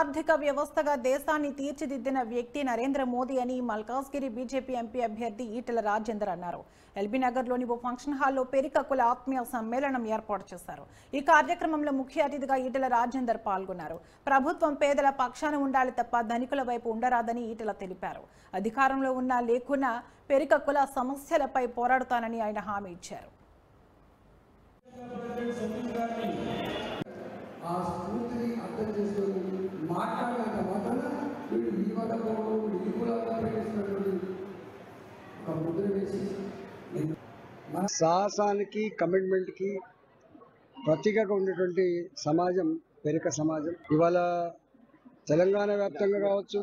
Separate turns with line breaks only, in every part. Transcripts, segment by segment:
ఆర్థిక వ్యవస్థగా దేశాన్ని తీర్చిదిద్దిన వ్యక్తి నరేంద్ర మోదీ అని మల్కాజ్గిరి బీజేపీ ఎంపీ అభ్యర్థి ఈటెల రాజేందర్ అన్నారు. ఎల్బీ నగర్లోని ఓ ఫంక్షన్ హాల్లో పెరికకుల ఆత్మీయ సమ్మేళనం ఏర్పాటు చేశారు. ఈ కార్యక్రమంలో ముఖ్య అతిథిగా ఈటెల రాజేందర్ పాల్గొన్నారు. ప్రభుత్వం పేదల పక్షాన ఉండాలి తప్ప ధనికుల వైపు ఉండరాదని ఈటెల తెలిపారు. అధికారంలో ఉన్నా లేకున్నా పెరికకుల సమస్యలపై పోరాడుతానని ఆయన హామీ ఇచ్చారు.
ఆ స్ఫూర్తిని అర్థం చేసుకొని మాట్లాడినంత మాత్రాన వీడు ఈ మతపోవడం ఈ కులాలను ప్రేమిస్తున్నటువంటి ఒక ముద్ర వేసి
మన సాహసానికి కమిట్మెంట్కి ప్రతీకగా ఉన్నటువంటి సమాజం పెరిక సమాజం. ఇవాళ తెలంగాణ వ్యాప్తంగా కావచ్చు,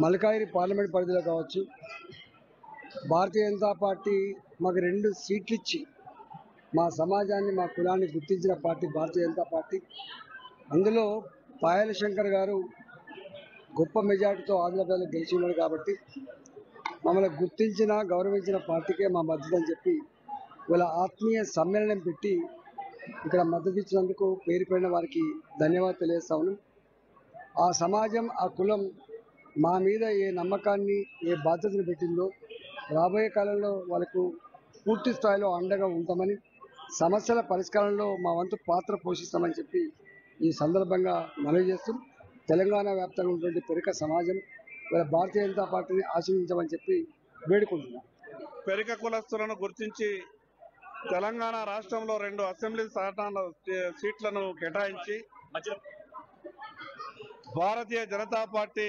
మల్కాజ్గిరి పార్లమెంట్ పరిధిలో కావచ్చు, భారతీయ జనతా పార్టీ మాకు 2 సీట్లు ఇచ్చి మా సమాజాన్ని మా కులాన్ని గుర్తించిన పార్టీ భారతీయ జనతా పార్టీ. అందులో పాయల శంకర్ గారు గొప్ప మెజార్టీతో ఆదిలాబాద్లో గెలిచినారు కాబట్టి మమ్మల్ని గుర్తించిన గౌరవించిన పార్టీకే మా మద్దతు అని చెప్పి వాళ్ళ ఆత్మీయ సమ్మేళనం పెట్టి ఇక్కడ మద్దతు ఇచ్చినందుకు పేరు పడిన వారికి ధన్యవాదాలు తెలియజేస్తా ఉన్నాం. ఆ సమాజం ఆ కులం మా మీద ఏ నమ్మకాన్ని ఏ బాధ్యతను పెట్టిందో రాబోయే కాలంలో వాళ్ళకు పూర్తి స్థాయిలో అండగా ఉంటామని, సమస్యల పరిష్కారంలో మా వంతు పాత్ర పోషిస్తామని చెప్పి ఈ సందర్భంగా మనవి చేస్తూ తెలంగాణ వ్యాప్తంగా ఉన్నటువంటి పెరిక సమాజం భారతీయ జనతా పార్టీని ఆశీర్వదించమని చెప్పి వేడుకుంటున్నాం.
పెరిక కులస్తులను గుర్తించి తెలంగాణ రాష్ట్రంలో 2 అసెంబ్లీ స్థానాల సీట్లను కేటాయించి భారతీయ జనతా పార్టీ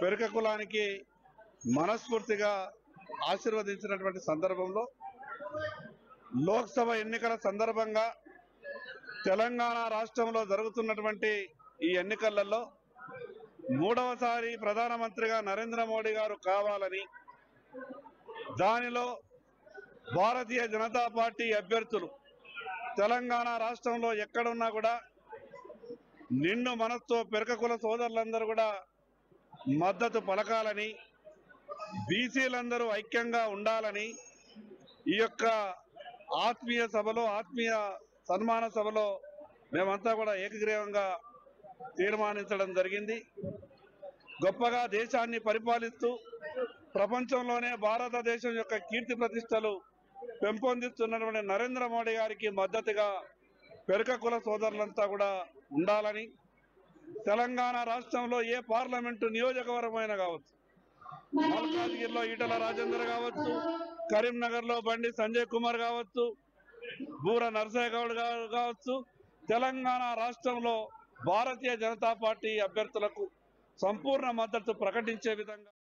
పెరిక కులానికి మనస్ఫూర్తిగా ఆశీర్వదించినటువంటి సందర్భంలో లోక్సభ ఎన్నికల సందర్భంగా తెలంగాణ రాష్ట్రంలో జరుగుతున్నటువంటి ఈ ఎన్నికలలో 3వసారి ప్రధానమంత్రిగా నరేంద్ర మోడీ గారు కావాలని, దానిలో భారతీయ జనతా పార్టీ అభ్యర్థులు తెలంగాణ రాష్ట్రంలో ఎక్కడున్నా కూడా నిండు మనస్సుతో పెరక కుల సోదరులందరూ కూడా మద్దతు పలకాలని, బీసీలందరూ ఐక్యంగా ఉండాలని ఈ యొక్క ఆత్మీయ సభలో, ఆత్మీయ సన్మాన సభలో మేమంతా కూడా ఏకగ్రీవంగా తీర్మానించడం జరిగింది. గొప్పగా దేశాన్ని పరిపాలిస్తూ ప్రపంచంలోనే భారతదేశం యొక్క కీర్తి ప్రతిష్టలు పెంపొందిస్తున్నటువంటి నరేంద్ర మోడీ గారికి మద్దతుగా పెరక కుల సోదరులంతా కూడా ఉండాలని, తెలంగాణ రాష్ట్రంలో ఏ పార్లమెంటు నియోజకవర్గమైనా కావచ్చు, మల్కాజ్గిరిలో ఈటెల రాజేందర్ కావచ్చు, కరీంనగర్లో బండి సంజయ్ కుమార్ కావచ్చు, బూర నర్సయ్య గౌడ్ కావచ్చు, తెలంగాణ రాష్ట్రంలో భారతీయ జనతా పార్టీ అభ్యర్థులకు సంపూర్ణ మద్దతు ప్రకటించే విధంగా